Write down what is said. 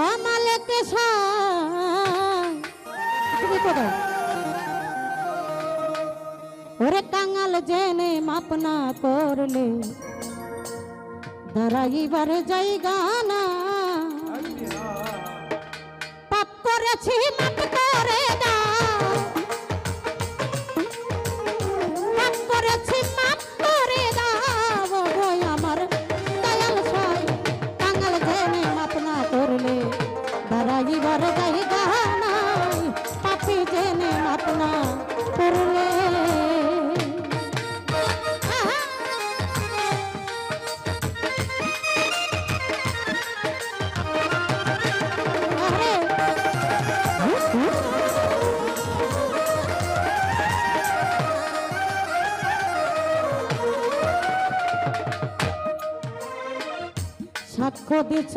আমালেকে ওরে কাঙাল জেনে মাপনা করলে দাঁড়াইবার জায়গা না পাপ করেছি মাপ করে দাও পাপ করেছি মাপ করে দাও গো আমার দয়াল সাই কাঙাল জেনে মাপনা করলে দাঁড়াইবার জায়গা নাই পাপি জেনে মাপনা করলে সাক্ষ্য দিছ